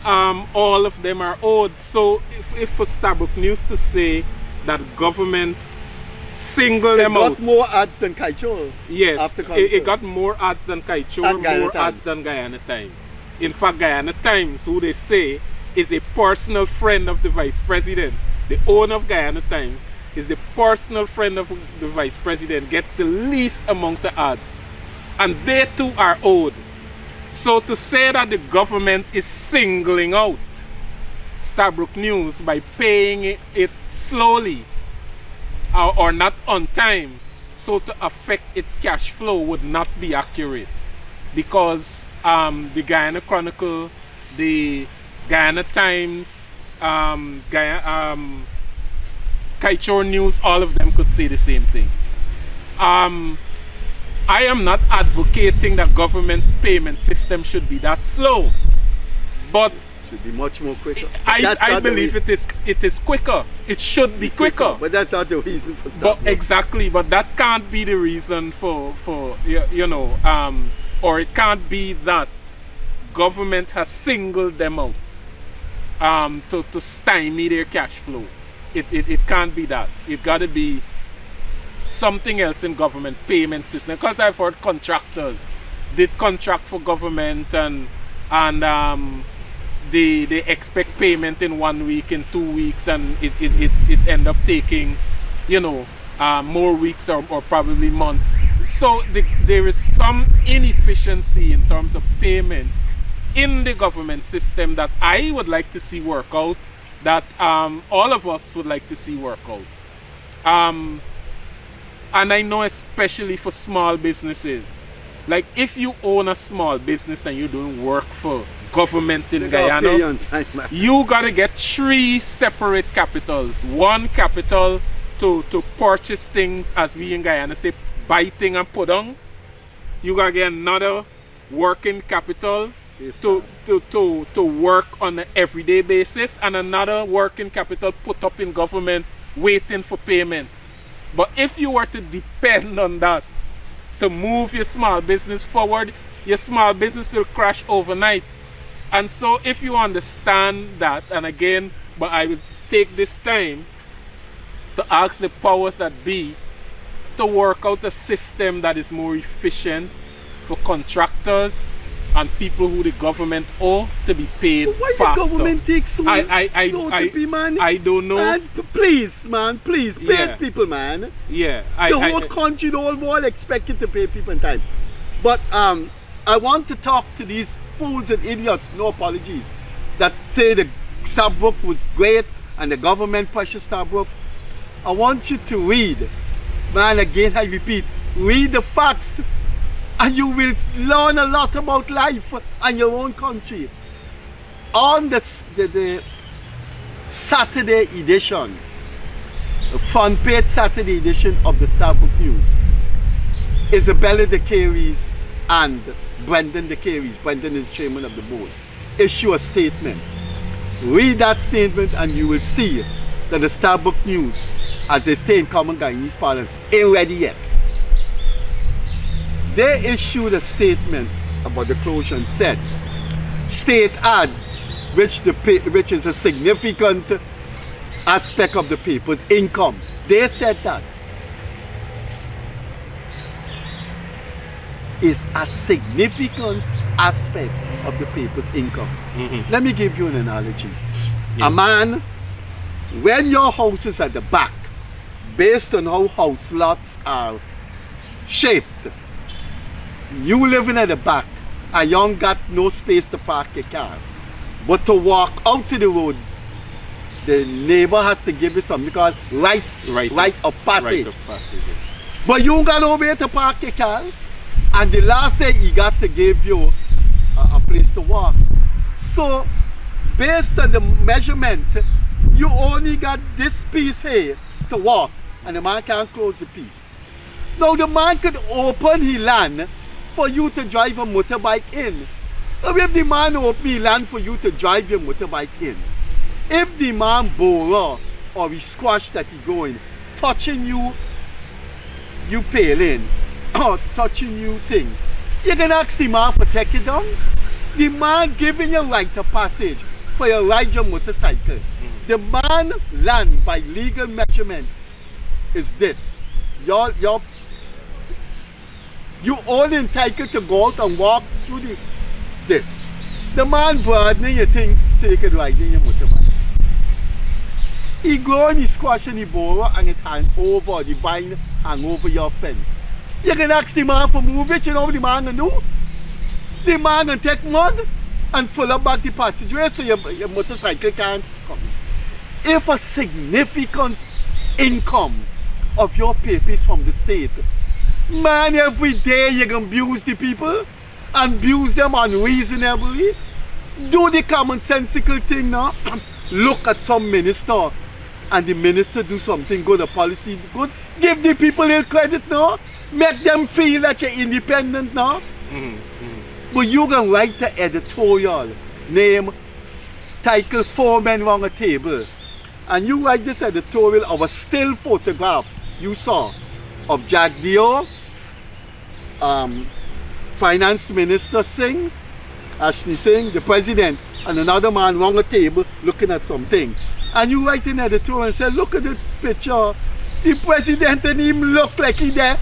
All of them are owed. So if for Stabroek News to say that government single They them got out, more ads than Kaichol. yes, after it got more ads than Kaichor, And Guyana more Times. ads than Guyana Times. In fact, Guyana Times, who they say is a personal friend of the vice president, the owner of Guyana Times is the personal friend of the vice president, gets the least amount of ads, and they too are owed. So to say that the government is singling out Stabroek News by paying it slowly or not on time, so to affect its cash flow, would not be accurate, because the Guyana Chronicle, the Guyana Times, Kaichor News, all of them could say the same thing. I am not advocating that government payment system should be that slow, but Should be much more quicker. I believe it is quicker. It should be quicker. But that's not the reason for But Stabroek. exactly, but that can't be the reason for or it can't be that government has singled them out to stymie their cash flow. It can't be that. It got to be something else in government payment system. Because I've heard contractors did contract for government and they expect payment in 1 week, in 2 weeks, and it end up taking more weeks or probably months. So there is some inefficiency in terms of payments in the government system that I would like to see work out, that all of us would like to see work out. And I know especially for small businesses, like if you own a small business and you're doing work for government in They gotta pay you Guyana, on time, man. you gotta get 3 separate capitals. One capital to purchase things, as we in Guyana say, buy thing and put on. You gotta get another working capital Yes, to work on an everyday basis, and another working capital put up in government waiting for payment. But if you were to depend on that to move your small business forward, your small business will crash overnight. And so if you understand that, and again, but I will take this time to ask the powers that be to work out a system that is more efficient for contractors and people who the government owe to be paid Why faster. the government take so slow I to be, man? I don't know. Man, please, pay Yeah. people, man. Yeah, The whole country, the whole world expected to pay people in time. But I want to talk to these fools and idiots, no apologies, that say the Stabroek was great and the government pressure Stabroek. I want you to read, man, again I repeat, read the facts and you will learn a lot about life and your own country. On the Saturday edition, front page Saturday edition of the Stabroek News, Isabella de Caries and Brendan de Caries, Brendan is chairman of the board, issue a statement. Read that statement and you will see that the Stabroek News, as they say in common Guyanese parlance, ain't ready yet. They issued a statement about the closure and said, state ads, which is a significant aspect of the paper's income. They said that is a significant aspect of the paper's income. Let me give you an analogy. A man, when your house is at the back, based on how house lots are shaped, you living at the back and you don't got no space to park your car. But to walk out to the road, the neighbor has to give you something called right of passage. But you don't got no way to park your car, and the law say he got to give you a place to walk. So, based on the measurement, you only got this piece here to walk, and the man can't close the piece. Now the man could open his land for you to drive a motorbike in. Or if the man open his land for you to drive your motorbike in, if the man borrow or he squash that he going, touching you paying, or touching you thing, you can ask the man for take it down. The man giving you right of passage for you ride your motorcycle. The man land by legal measurement is this. You all entitled to go out and walk through this. The man broadening your thing so you can ride in your motorbike. He go and he squash and he borrow and it hang over, the vine hang over your fence. You can ask the man for move it, you know what the man gonna do? The man gonna take mud and fill up back the passageway so your motorcycle can't come. If a significant income of your papers from the state, man, every day you can abuse the people, abuse them unreasonably. Do the commonsensical thing now. Look at some minister and the minister do something good, a policy good. Give the people a credit now. Make them feel that you're independent now. But you can write an editorial name, title 4 Men Round a Table. And you write this editorial of a still photograph you saw of Jack Dio, Finance Minister Singh, Ashley Singh, the President, and another man round a table looking at something. And you write an editorial and say, look at the picture. The President and him look like he got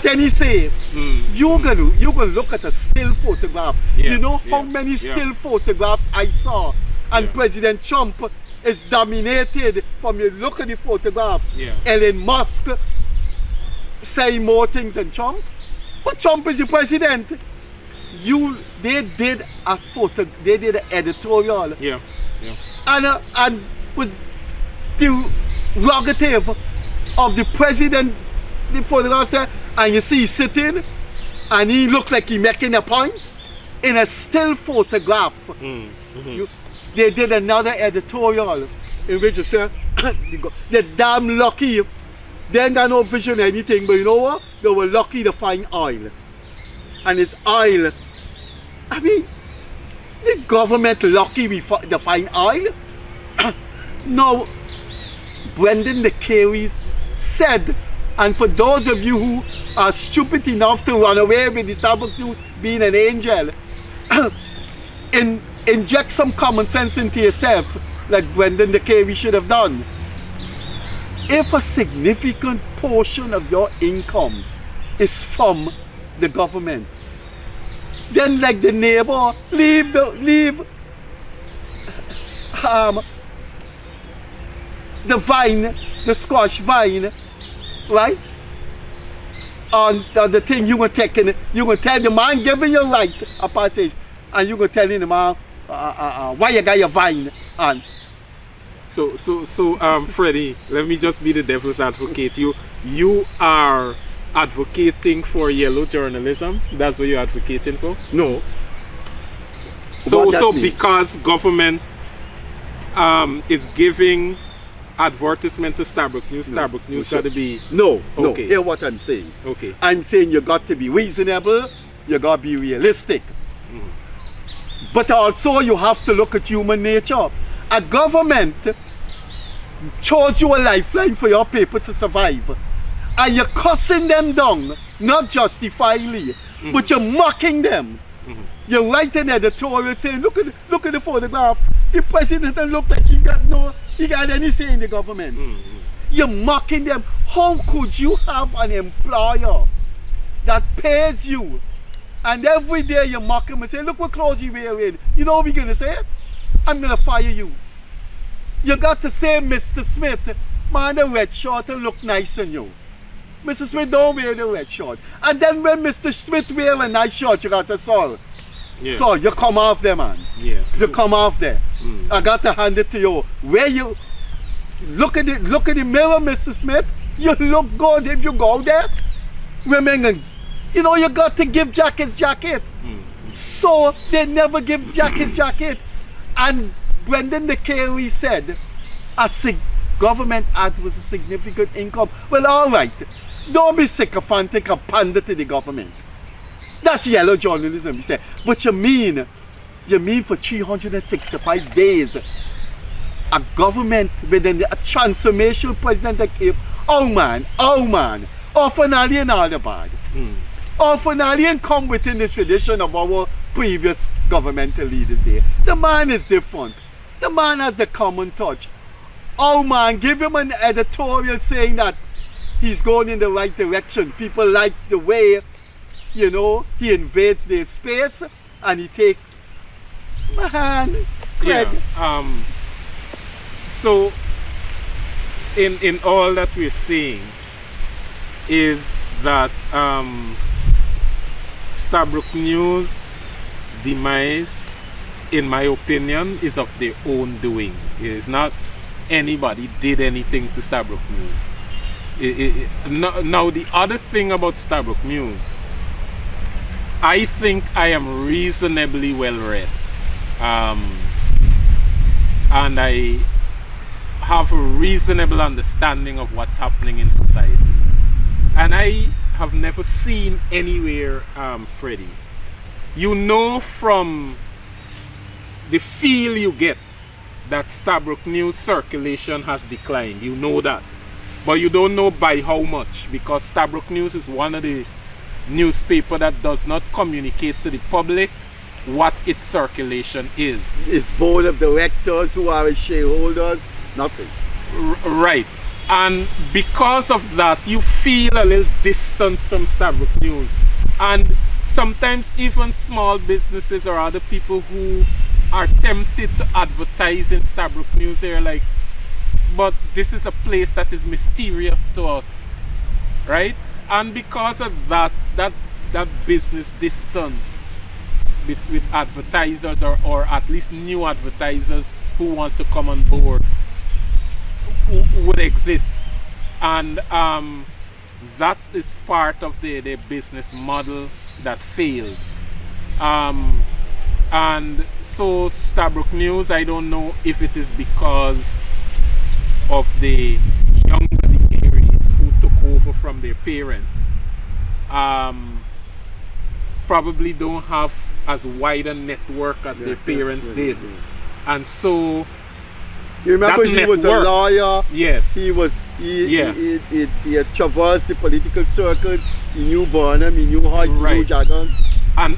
any say. You can look at a still photograph. You know how many still photographs I saw, and President Trump is dominated from you look at the photograph. Elon Musk say more things than Trump, but Trump is the president. They did an editorial. And was derogative of the president. The photograph there, and you see he's sitting, and he looked like he making a point in a still photograph. They did another editorial in which you say, they're damn lucky. They ain't got no vision or anything, but you know what? They were lucky to find oil. And it's oil. I mean, the government lucky to find oil? No. Brendan de Caries said, and for those of you who are stupid enough to run away with the Stabroek News being an angel, inject some common sense into yourself like Brendan de Caries should have done. If a significant portion of your income is from the government, then like the neighbor, leave the vine, the squash vine, right? On the thing you gonna take in, you gonna tell the man giving you right a passage, and you gonna tell the man why you got your vine on. So Freddie, let me just be the devil's advocate. You are advocating for yellow journalism. That's what you're advocating for? No. So because government is giving advertisement to Stabroek News. No, Stabroek News sure. got to be No. Okay. Hear what I'm saying. okay. I'm saying you got to be reasonable, you got to be realistic. But also you have to look at human nature. A government chose you a lifeline for your people to survive. And you're cussing them down, not justifiably, but you're mocking them. You're writing editorial saying, look at the photograph. The president doesn't look like he got any say in the government. You're mocking them. How could you have an employer that pays you and every day you mock him and say, look what clothes you wearing? You know what we're gonna say? I'm gonna fire you. You got to say, Mr. Smith, man, the red shirt will look nice on you. Mr. Smith don't wear the red shirt. And then when Mr. Smith wear a nice shirt, you got to say, Saul, Saul, you come off there, man. Yeah. You come off there. I got to hand it to you. Where you look at the mirror, Mr. Smith. You look good if you go there. Women, you know, you got to give Jack his jacket. So they never give Jack his jacket. And Brendan the Carey said government ad was a significant income. Well, all right. Don't be sycophantic and pander to the government. That's yellow journalism, he said. But you mean for 365 days, a government within a transformational president that gave, oh man, finally and all the bad. Finally and come within the tradition of our previous governmental leaders there. The man is different. The man has the common touch. Oh man, give him an editorial saying that he's going in the right direction. People like the way, you know, he invades their space and he takes, man, Craig. Yeah. So in all that we're seeing is that Stabroek News demise, in my opinion, is of their own doing. It is not anybody did anything to Stabroek News. Now the other thing about Stabroek News, I think I am reasonably well read, and I have a reasonable understanding of what's happening in society, and I have never seen anywhere, Freddie, you know, from the feel you get that Stabroek News circulation has declined. You know that, but you don't know by how much, because Stabroek News is one of the newspaper that does not communicate to the public what its circulation is. Its board of directors, who are its shareholders, nothing. Right. And because of that, you feel a little distance from Stabroek News. And sometimes even small businesses or other people who are tempted to advertise in Stabroek News, they're like, but this is a place that is mysterious to us, right? And because of that business distance with advertisers or at least new advertisers who want to come on board would exist, and that is part of the business model that failed, and so Stabroek News, I don't know if it is because of the younger Carys who took over from their parents, probably don't have as wide a network as their parents did, and so you remember he was a lawyer. Yes. He had traversed the political circles. He knew Burnham, he knew Hoyt, he knew Jagan. And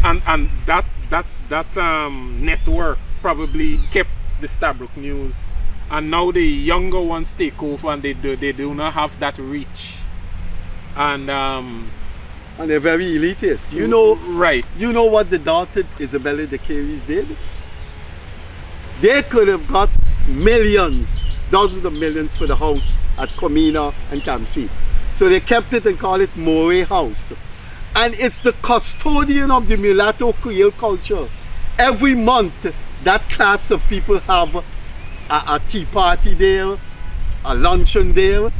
that network probably kept the Stabroek News. And now the younger ones take over and they do not have that reach. And they're very elitist. You know, right. You know what the daughter Isabella de Carys did? They could have got millions, dozens of millions for the house at Comina and Camp Street. So they kept it and called it Moray House. And it's the custodian of the mulatto Creole culture. Every month, that class of people have a tea party there, a luncheon there.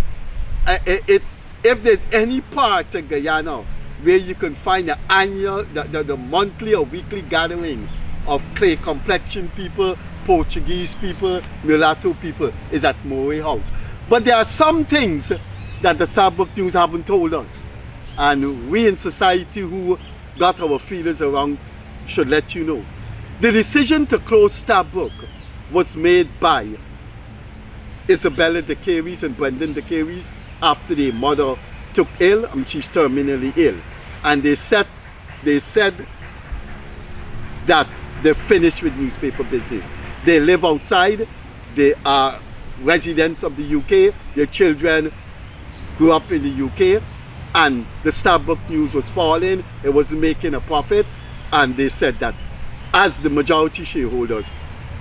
If there's any part of Guyana where you can find the annual, the monthly or weekly gathering of clay complexion people, Portuguese people, mulatto people, is at Moray House. But there are some things that the Stabroek News haven't told us. And we in society who got our feelers around should let you know. The decision to close Stabroek was made by Isabella de Caries and Brendan de Caries after their mother took ill and she's terminally ill. And they said that they're finished with newspaper business. They live outside, they are residents of the UK, their children grew up in the UK, and the Stabroek News was falling, it wasn't making a profit, and they said that as the majority shareholders,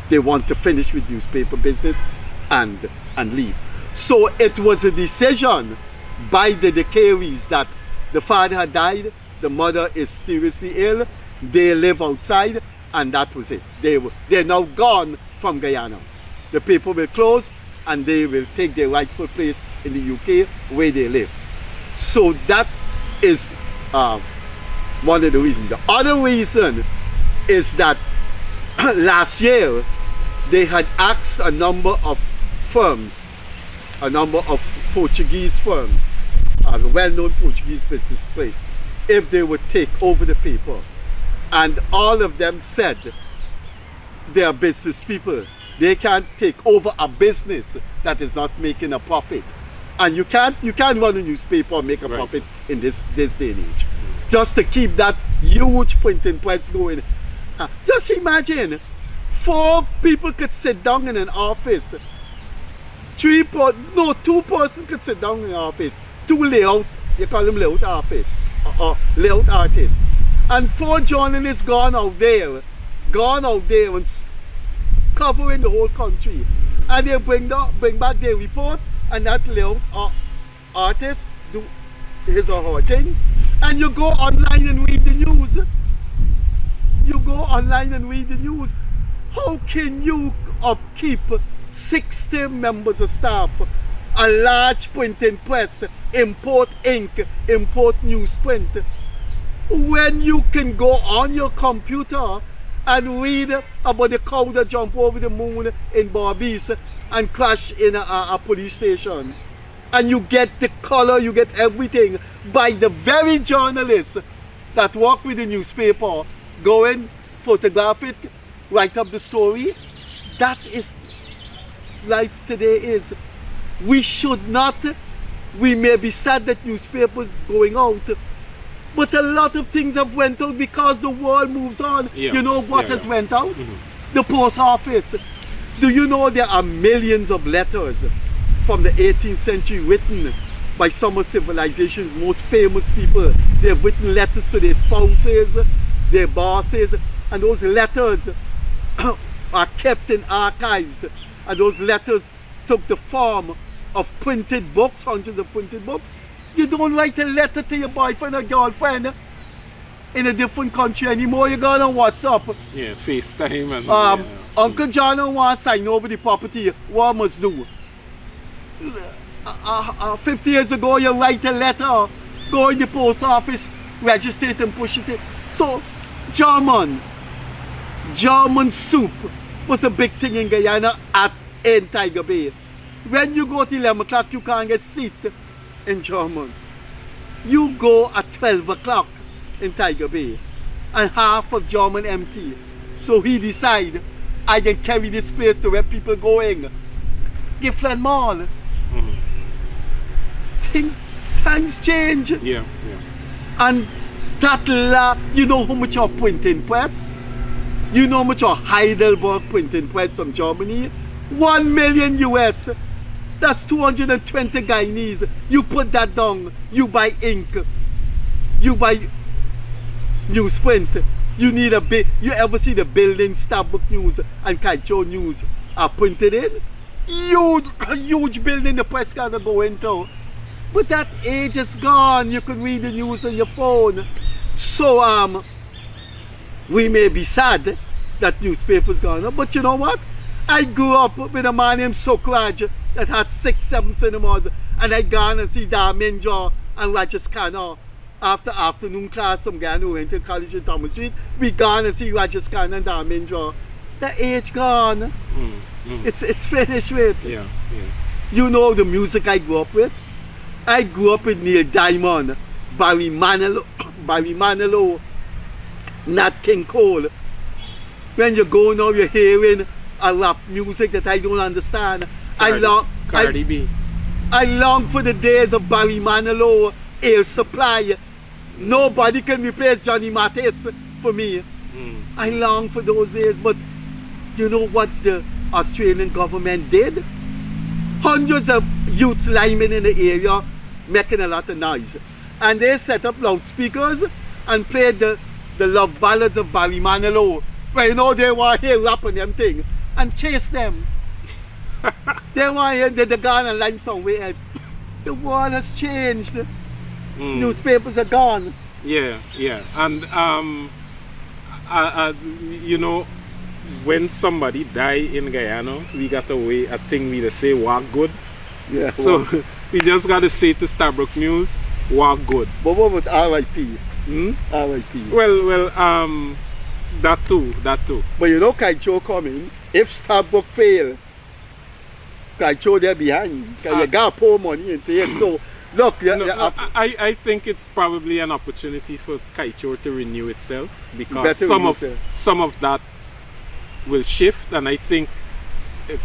they want to finish with newspaper business and leave. So it was a decision by the de Caries that the father had died, the mother is seriously ill, they live outside, and that was it. They're now gone from Guyana. The paper will close and they will take their rightful place in the UK where they live. So that is one of the reasons. The other reason is that last year they had asked a number of firms, a number of Portuguese firms, a well-known Portuguese business place, if they would take over the paper. And all of them said they are business people. They can't take over a business that is not making a profit. And you can't run a newspaper and make a profit in this day and age. Just to keep that huge printing press going. Just imagine, 4 people could sit down in an office. 2 persons could sit down in an office. 2 layout, you call them layout office, or layout artists. And 4 journalists gone out there and covering the whole country. And they bring back their report, and that layout artist do his or her thing. And you go online and read the news. You go online and read the news. How can you upkeep 60 members of staff, a large printing press, import ink, import newsprint, when you can go on your computer and read about the cow that jumped over the moon in Barbados and crash in a police station? And you get the color, you get everything by the very journalists that work with the newspaper, go in, photograph it, write up the story. That is life today is. We should not, we may be sad that newspapers going out, but a lot of things have went out because the world moves on. Yeah. You know what has went out? The post office. Do you know there are millions of letters from the 18th century written by some of civilization's most famous people? They have written letters to their spouses, their bosses, and those letters are kept in archives, and those letters took the form of printed books, hundreds of printed books. You don't write a letter to your boyfriend or girlfriend in a different country anymore. You got on WhatsApp. Yeah, FaceTime and Uncle John wants to sign over the property. What must do? 50 years ago, you write a letter, go in the post office, register it and push it in. So, German soup was a big thing in Guyana in Tiger Bay. When you go to 11 o'clock, you can't get seat in German. You go at 12 o'clock in Tiger Bay, and half of German empty. So he decide, I can carry this place to where people going. Giffland Mall. Times change. Yeah. And that you know how much our printing press? You know how much our Heidelberg printing press from Germany? 1 million US. That's 220 Guyanese. You put that down, you buy ink, you buy newsprint. You need a big, you ever see the building Stabroek News and Kaicho News are printed in? Huge building the press can't go into. But that age is gone. You can read the news on your phone. So we may be sad that newspapers gone, but you know what? I grew up with a man named Sokraj that had 6-7 cinemas, and I gone and see Darminja and Rajesh Khanna after afternoon class from Guyana who went to college in Thomas Street. We gone and see Rajesh Khanna and Darminja. The age gone. It's finished with. Yeah. You know the music I grew up with? I grew up with Neil Diamond, Barry Manilow, Nat King Cole. When you go now, you're hearing a rap music that I don't understand. Cardi B. I long for the days of Barry Manilow, Air Supply. Nobody can replace Johnny Mathis for me. I long for those days, but you know what the Australian government did? Hundreds of youths lining in the area making a lot of noise. And they set up loudspeakers and played the love ballads of Barry Manilow. But you know they want to hear rap on them thing and chase them. They want to hear the gun and lime somewhere else. The world has changed. Newspapers are gone. Yeah. And you know, when somebody die in Guyana, we got a thing we say walk good. Yeah. So we just got to say to Stabroek News, walk good. But what about R.I.P.? R.I.P. Well, that too. But you know Kaicho coming. If Stabroek fail, Kaicho there behind. Because you got poor money into it. So look, I think it's probably an opportunity for Kaicho to renew itself, because some of that will shift, and I think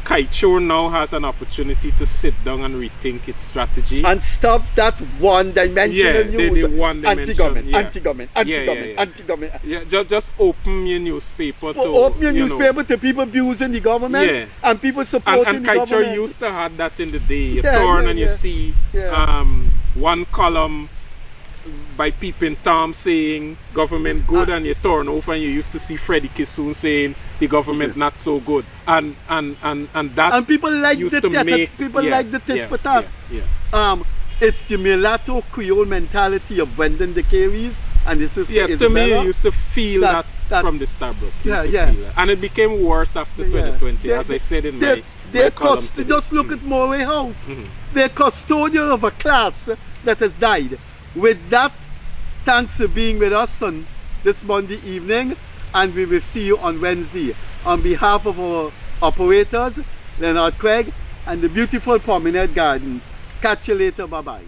Kaicho now has an opportunity to sit down and rethink its strategy and stop that one-dimensional news. Anti-government. Yeah, just open your newspaper open your newspaper to people abusing the government and people supporting the government. And Kaicho used to have that in the day. You turn and you see one column by Peeping Tom saying government good, and you turn over and you used to see Freddie Kissoon saying the government not so good, and people like the tit for tat. It's the mulatto Creole mentality of Brendan de Carey's and the sister Isabella. To me, you used to feel that from the Stabroek. And it became worse after 2020, as I said in my column today. Just look at Moray House. They're custodian of a class that has died. With that, thanks for being with us on this Monday evening, and we will see you on Wednesday. On behalf of our operators, Leonard Craig, and the beautiful Promenade Gardens. Catch you later. Bye-bye.